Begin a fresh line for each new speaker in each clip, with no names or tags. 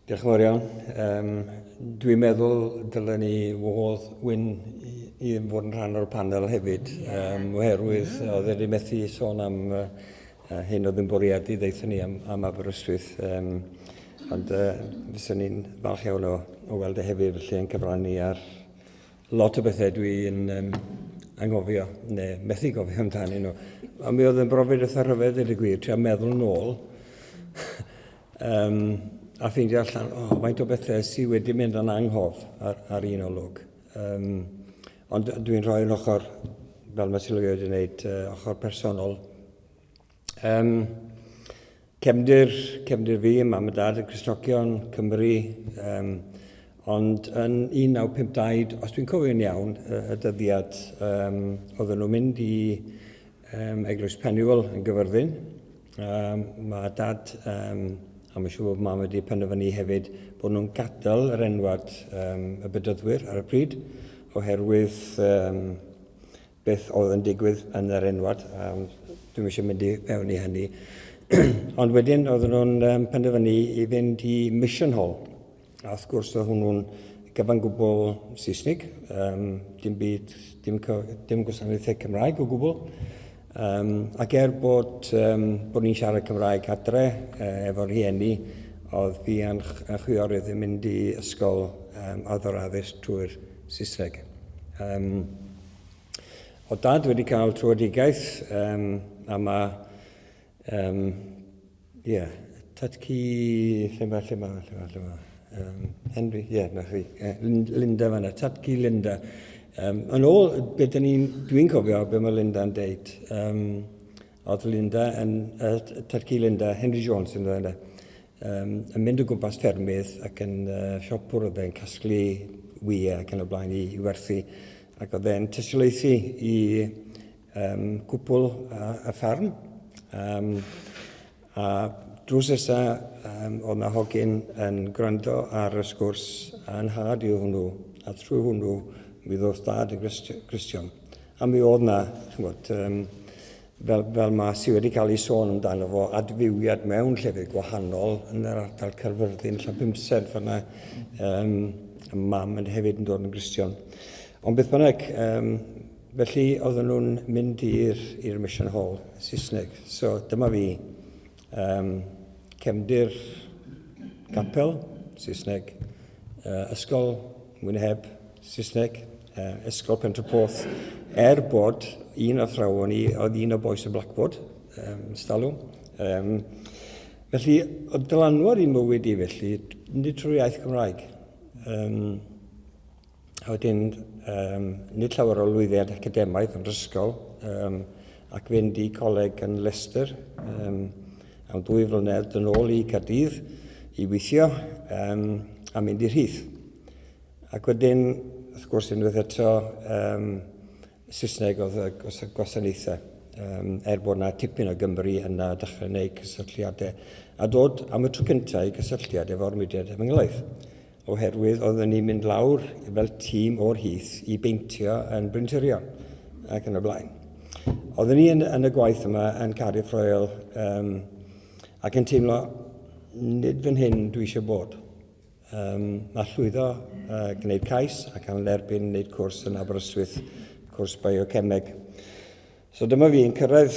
Diolch yn fawr iawn. Dwi'n meddwl dylen ni wodd wyn i fod yn rhan o'r panel hefyd, oherwydd oedd wedi methu sôn am hyn oedd yn bwriadu ddeithio ni am Aberystwyth. Ond fyswn ni'n falch iawn o weld y hefyd felly yn cyfrannu ar lot o bethau dwi'n anghofio, neu methu gofio amdani nhw. A mi oedd yn brofiad eitha rhyfedd i'r gwir, trio meddwl nôl. A ffeindio allan, faint o bethau sydd wedi mynd yn anghof ar un olwg. Ond dwi'n rhoi yn ochr, fel mae Sylwio wedi gwneud, ochr personol. Cefndir fi, mam a dad, y Cristnogion, Cymru, ond yn 1952, os dwi'n cofio'n iawn, y dyddiad, oedden nhw'n mynd i Eglwys Penywol yn Gyfyrddin. Mae dad, a mae'n siŵr bod mam wedi penderfynu hefyd bod nhw'n gadael yr enwad y bydyddwyr ar y pryd, oherwydd beth oedd yn digwydd yn yr enwad. Dwi'n eisiau mynd i fewn i hynny. Ond wedyn oedden nhw'n penderfynu i fynd i Mission Hall. A wrth gwrs oedd hwnnw'n gyfan gwbl Saesnig, dim gwasanaethau Cymraeg o gwbl. Ac bod ni'n siarad Cymraeg adre efo rhieni, oedd fi yn chwiorydd yn mynd i ysgol addor addysg trwy'r Saesneg. O dad wedi cael trwydigaeth a mae tatci lle Henry, na chi, Linda fanna, tatci Linda. Yn ôl, dwi'n cofio beth mae Linda yn deud. Oedd Linda, tatci Linda, Henry Jones yn dweud, yn mynd o gwmpas ffermydd ac yn siopwr oedd e'n casglu wyau ac yn y blaen i werthu. Ac oedd e'n tystiolaethu i cwpl y ffarm. A drws nesa, oedd na hogyn yn gwrando ar y sgwrs a'n had i hwnnw, a trwy hwnnw mi ddoth dad yn Gristion. A mi oedd na, fel mae sydd wedi cael ei sôn amdano fo, adfywiad mewn llefydd gwahanol yn yr ardal Caerfyrddin, Llanbymsed, fanna mam yn hefyd yn dod yn Gristion. Ond beth bynnag, felly oedden nhw'n mynd i'r Mission Hall, Saesneg. So dyma fi, cefndir capel, Saesneg, ysgol Mwynheb, Saesneg, ysgol Pentre Borth, bod un athrawon ni oedd un o boes y Blackboard, stalwm. Felly, oedd dylanwad i mywyd i felly, nid trwy iaith Cymraeg. A wedyn, nid llawer o lwyddiad academaidd yn yr ysgol, ac fynd i coleg yn Leicester am 2 flynedd yn ôl i Caerdydd i weithio a mynd i'r Rhydd. Ac wedyn, wrth gwrs, unwaith eto Saesneg oedd y gwasanaethau, bod yna tipyn o Gymru yna dechrau gwneud cysylltiadau. A dod am y tro cyntaf i cysylltiad efo'r mudiad efo'n gilydd. Oherwydd oedden ni'n mynd lawr fel tîm o'r Hyth i beintio yn Bryn Tirion ac yn y blaen. Oedden ni yn y gwaith yma yn Cardiff Royal ac yn teimlo nid fan hyn dwi eisiau bod. Mae llwyddo gwneud cais ac yn erbyn wneud cwrs yn Aberystwyth, cwrs biocemeg. So dyma fi yn cyrraedd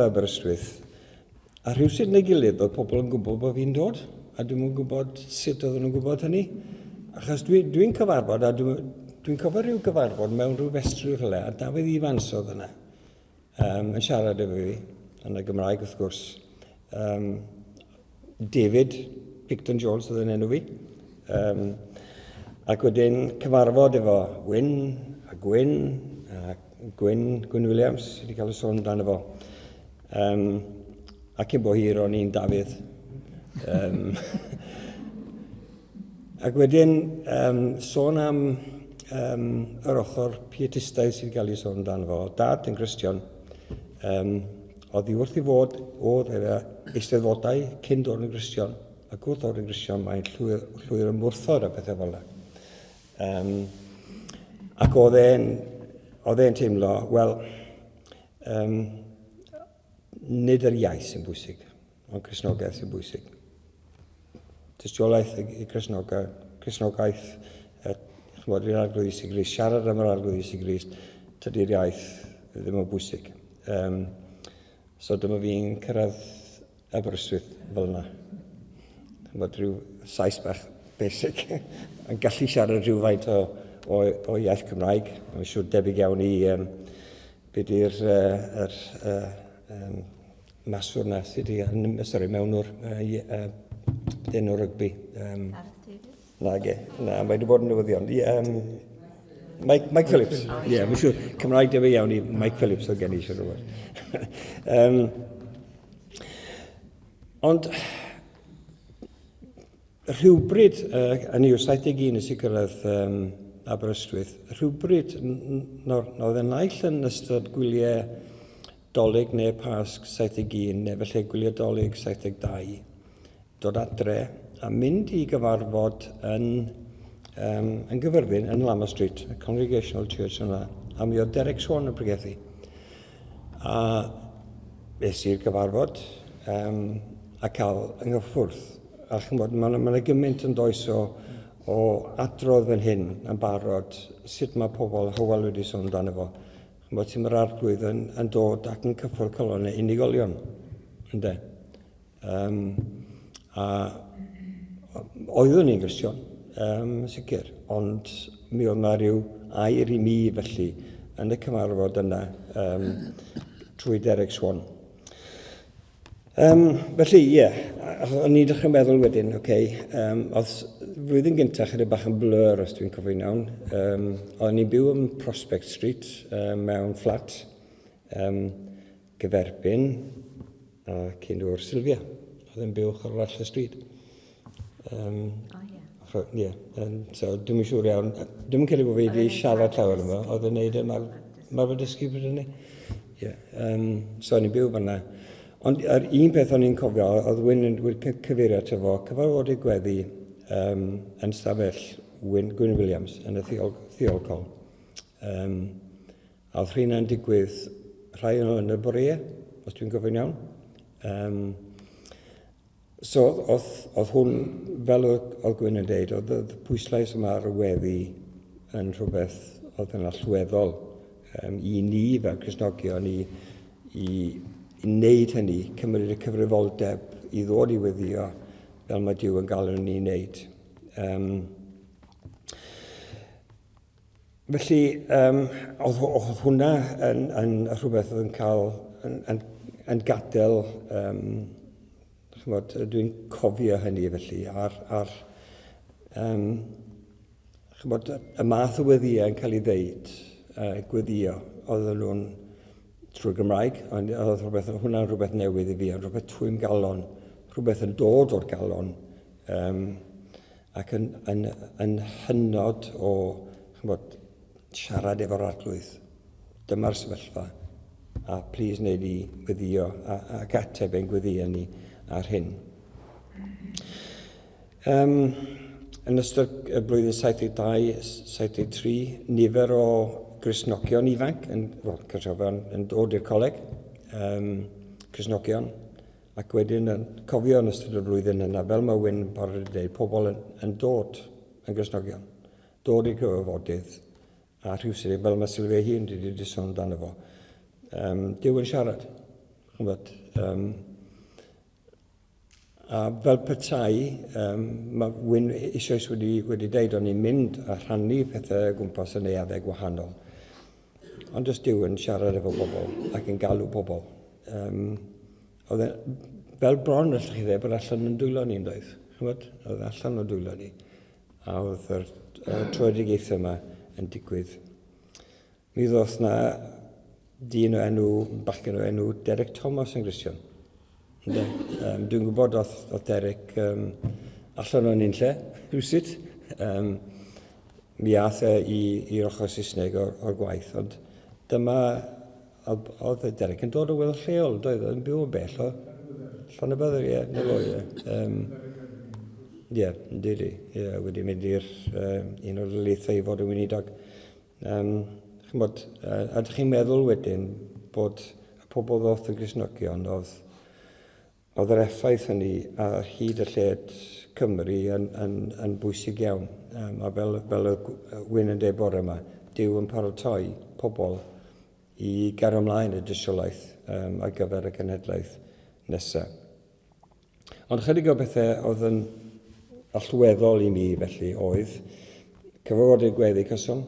Aberystwyth. A rhywsyd neu gilydd oedd pobl yn gwybod bod fi'n dod, a dwi'n gwybod sut oedden nhw'n gwybod hynny. Achos dwi'n cyfarfod, a dwi'n cofio rhyw gyfarfod mewn rhyw festri rhywle, a Dafydd Ifans oedd yna, yn siarad efo fi, yn y Gymraeg wrth gwrs. David, Picton Jones oedd yn enw fi. Ac wedyn cyfarfod efo Wyn a Gwyn Williams, wedi cael y sôn amdano fo. Ac yn bo hir o'n i'n Dafydd. Ac wedyn sôn am yr ochr pietistaidd sydd wedi cael ei sôn amdano fo. Dad yn Gristion, oedd hi wrth i fod oedd eisteddfodau cyn dod yn Gristion, ac wrth dod yn Gristion mae'n llwyr ymwrthod a bethau fel yna. Ac oedd e'n teimlo, wel, nid yr iaith sy'n bwysig, ond Cristnogaeth sy'n bwysig. Tystiolaeth i Cristnogaeth, chymod i'r arglwydd Iesu Grist, siarad am yr arglwydd Iesu Grist, tydi'r iaith ddim yn bwysig. So dyma fi'n cyrraedd Aberystwyth fel yna. Chymod rhyw Sais bach basic, yn gallu siarad rhywfaint o iaith Cymraeg. Mae'n siŵr debyg iawn i beth yw'r maswr na sydd wedi mewnwr enw rygbi. Na, mae wedi bod yn newyddion. Mike Phillips. Ie, mae'n siŵr Cymraeg debyg iawn i Mike Phillips o gen i siŵr o fod. Ond rhywbryd yn i'w 71 nes i gyrraedd Aberystwyth, rhywbryd oedd yn naill yn ystod gwyliau dolyg neu pasg 71, neu felly gwyliau dolyg 72, dod adre a mynd i gyfarfod yn Gyfyrddin, yn Lama Street, y Congregational Church yna, a mi oedd Derek Swan yn pregethu. A es i'r gyfarfod a cael ynghyffwrdd. A chymod, mae gymaint yn does o adrodd fan hyn yn barod sut mae pobl Hywel wedi sôn amdano fo. Chymod, sy'n mae'r arglwydd yn dod ac yn cyffwrdd colonnau unigolion. Ynde? A oeddwn ni'n Gristion, sicr, ond mi oedd yna rhyw air i mi felly yn y cyfarfod yna trwy Derek Swan. Felly, ie, o'n i'n dechrau meddwl wedyn, oedd flwyddyn gyntaf chydig bach yn blur os dwi'n cofio'n iawn. O'n i'n byw yn Prospect Street mewn fflat gyferbyn ac enw'r Sylvia. Oedd yn byw ochr arall y stryd. Ie, so dwi'n siŵr iawn. Dwi'n credu bod fi wedi siarad llawer yma, oedd yn neud yma dysgu bryd hynny. So o'n i'n byw fan'na. Ond un peth o'n i'n cofio, oedd Wyn wedi cyfeirio ato fo, cyfarfod i gweddi yn stafell Gwyn Williams yn y theolcol. A oedd rhain yn digwydd rhai yn y boreau, os dwi'n gofyn iawn. So oedd hwn, fel oedd Gwyn yn dweud, oedd y pwyslais yma ar y weddi yn rhywbeth oedd yn allweddol i ni fel Cristnogion i wneud hynny, cymryd y cyfrifoldeb i ddod i weddio fel mae Dyw yn galw ni wneud. Felly, oedd hwnna yn rhywbeth oedd yn cael, yn gadael, dwi'n cofio hynny felly, ar y math o weddiau yn cael ei ddeud, gweddio, oedd nhw'n trwy'r Gymraeg, ond oedd hwnna'n rhywbeth newydd i fi, ond rhywbeth twym galon, rhywbeth yn dod o'r galon, ac yn hynod o siarad efo'r arglwydd. Dyma'r sefyllfa, a plis wneud i gweddio, ac ateb ein gweddio ni ar hyn. Yn ystod y blwyddyn 72-73, nifer o Cristnogion ifanc yn dod i'r coleg, Cristnogion, ac wedyn yn cofio yn ystod y blwyddyn yna, fel mae Wyn barod wedi dweud, pobl yn dod yn Cristnogion, dod i'r gyfarfodydd, a rhywsyd, fel mae Sylvia hun wedi sôn amdano fo. Dyw yn siarad, a fel petai, mae Wyn eisoes wedi dweud o'n i'n mynd a rhannu pethau gwmpas y neuaddau gwahanol. Ond os Dyw yn siarad efo bobl ac yn galw bobl. Fel bron allwch chi ddweud bod allan yn dwylo ni'n dweud. Oedd allan o'n dwylo ni. A oedd yr troedigaethau yma yn digwydd. Mi ddoth na dyn o enw, bachgen o enw Derek Thomas yn Gristion. Dwi'n gwybod oedd Derek allan o'n un lle, rhywsyd. Mi ath i'r ochr Saesneg o'r gwaith, ond dyma oedd Derek yn dod o weddol lleol, doedd yn byw yn bell o Llanybydder, ie, na fo, ie. Ie, ynddi, wedi mynd i'r un o'r leithau i fod yn weinidog. A ydych chi'n meddwl wedyn bod y pobl ddoth yn Gristnogion oedd Oedd yr effaith hynny ar hyd y lled Cymru yn bwysig iawn. A fel y Wyn yn dweud bore yma, Dyw yn paratoi pobl i gario ymlaen y dystiolaeth ar gyfer y cenhedlaeth nesaf. Ond chydig o bethau oedd yn allweddol i mi felly oedd cyfarfodydd gweddi cyson,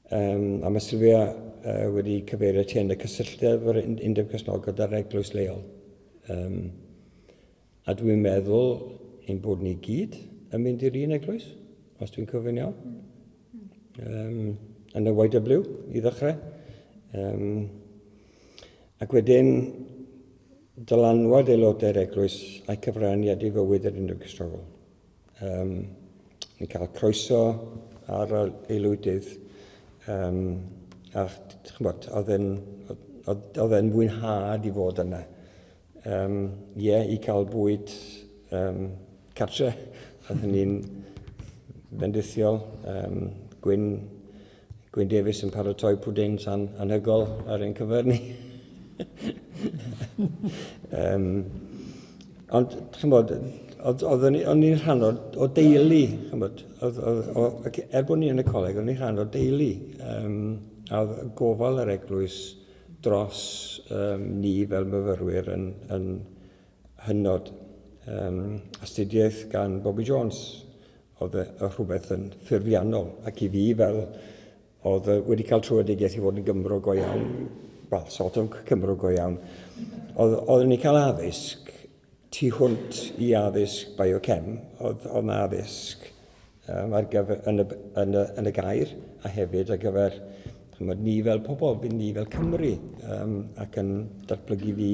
a mae Sylwia wedi cyfeirio tua'n y cysylltiad efo'r Undeb Cysnog gyda'r eglwys leol. A dwi'n meddwl ein bod ni gyd yn mynd i'r un eglwys, os dwi'n cofio'n iawn. Yn y YW i ddechrau. Ac wedyn dylanwad aelodau'r eglwys a'i cyfraniad i fywyd yr Undeb Cristnogol. Ni'n cael croeso ar aelwydydd, a oedd e'n mwynhad i fod yna. I cael bwyd cartre, oedd ni'n bendithiol, Gwyn Davies yn paratoi pwdins anhygol ar ein cyfer ni. Ond, o'n ni'n rhan o deulu, er bod ni yn y coleg, o'n ni'n rhan o deulu. A gofal yr eglwys dros ni fel myfyrwyr yn hynod. Astudiaeth gan Bobby Jones oedd rhywbeth yn ffurfiannol, ac i fi fel oedd wedi cael trwydigaeth i fod yn Gymro go iawn, wel, sort of Cymro go iawn, oedd ni'n cael addysg tu hwnt i addysg biochem, oedd addysg ar gyfer, yn y gair, a hefyd ar gyfer ni fel pobl, ni fel Cymru, ac yn datblygu fi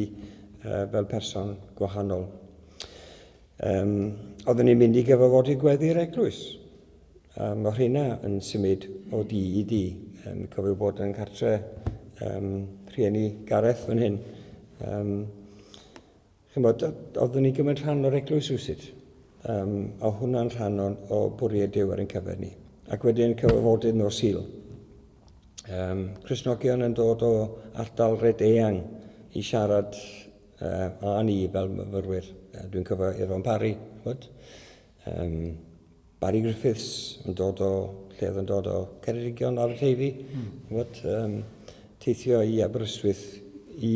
fel person gwahanol. Oedden ni'n mynd i gyfarfodi gweddi'r eglwys. Mae hynna yn symud o di i di. Cofio bod yn cartre rhieni Gareth fan hyn. Oedden ni'n gymryd rhan o'r eglwys rwysyd. A hwnna'n rhan o bwriad Duw ar ein cyfer ni. Ac wedyn cyfarfodydd nos Sul. Cristnogion yn dod o ardal Red Eang i siarad a ni fel myfyrwyr. Dwi'n cofio efo'n Barry. Barry Griffiths yn dod o Ceredigion ar y Teifi. Teithio i Aberystwyth i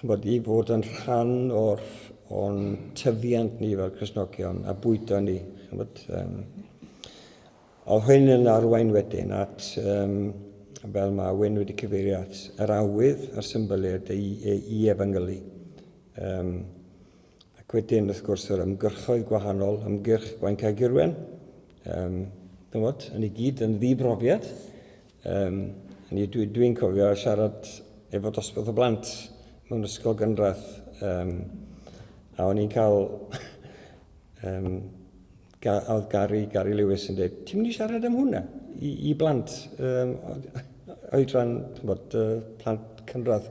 fod yn rhan o'n tyfiant ni fel Cristnogion a bwydo ni. Oedd hyn yn arwain wedyn at, fel mae Wyn wedi cyfeirio at, yr awydd a'r symboliad i efengylu. Ac wedyn, wrth gwrs, yr ymgyrchoedd gwahanol, ymgyrch Gwaen Caegirwen, yn ei gyd yn ddibrofiad. Dwi'n cofio siarad efo dosbarth o blant mewn ysgol gynradd, a o'n i'n cael oedd Gary Lewis yn dweud, ti'n mynd i siarad am hwnna i blant oedran plant cynradd.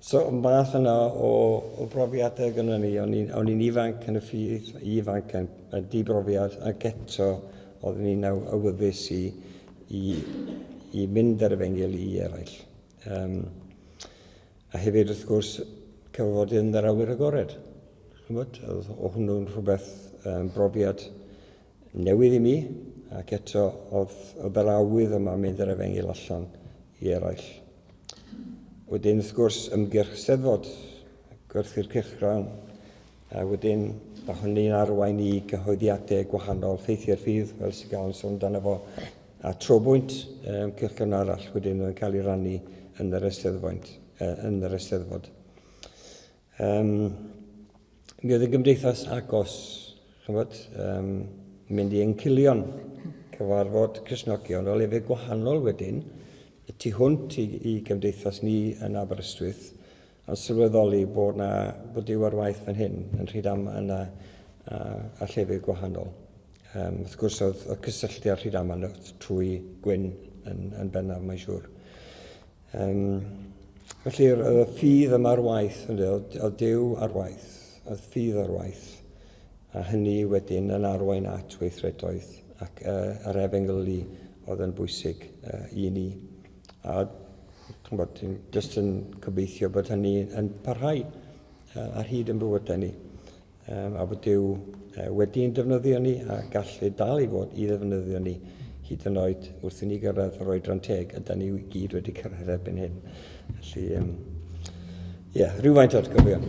So, math yna o brofiadau gyda ni, o'n i'n ifanc yn y ffydd, ifanc yn dibrofiad, ac eto oedden ni'n awyddus i mynd ar y fengil i eraill. A hefyd, wrth gwrs, cyfarfodydd yn yr awyr agored. O hwnnw'n rhywbeth brofiad newydd i mi, ac eto oedd yr awydd yma mynd ar y fengil allan i eraill. Wedyn, wrth gwrs, ymgyrch Steddfod, gwerthu'r cylchgrawn, a wedyn, mae hynny'n arwain i gyhoeddiadau gwahanol, ffeithiau'r ffydd, fel sy'n gael yn sôn dan efo, a trobwynt cylchgrawn arall wedyn yn cael ei rannu yn yr Eisteddfod. Mi oedd y gymdeithas agos, mynd i encilion cyfarfod Cristnogion o lefydd gwahanol wedyn, tu hwnt i gymdeithas ni yn Aberystwyth, a sylweddoli bod Duw ar waith fan hyn yn Rhydam yna a llefydd gwahanol. Wrth gwrs, oedd cysylltiad Rhydam yna trwy Gwyn yn bennaf, mae'n siŵr. Felly, oedd y ffydd yma ar waith, oedd Duw ar waith, oedd ffydd ar waith, a hynny wedyn yn arwain at weithredoedd ac yr efengylu oedd yn bwysig i ni. A Jyst yn gobeithio bod hynny yn parhau ar hyd yn bywydau ni. A bod Dyw wedi'n defnyddio ni a gallu dal i fod i ddefnyddio ni hyd yn oed wrth i ni gyrraedd yr oedran teg, a da ni gyd wedi cyrraedd erbyn hyn. Felly, rhywfaint o'r gyfion.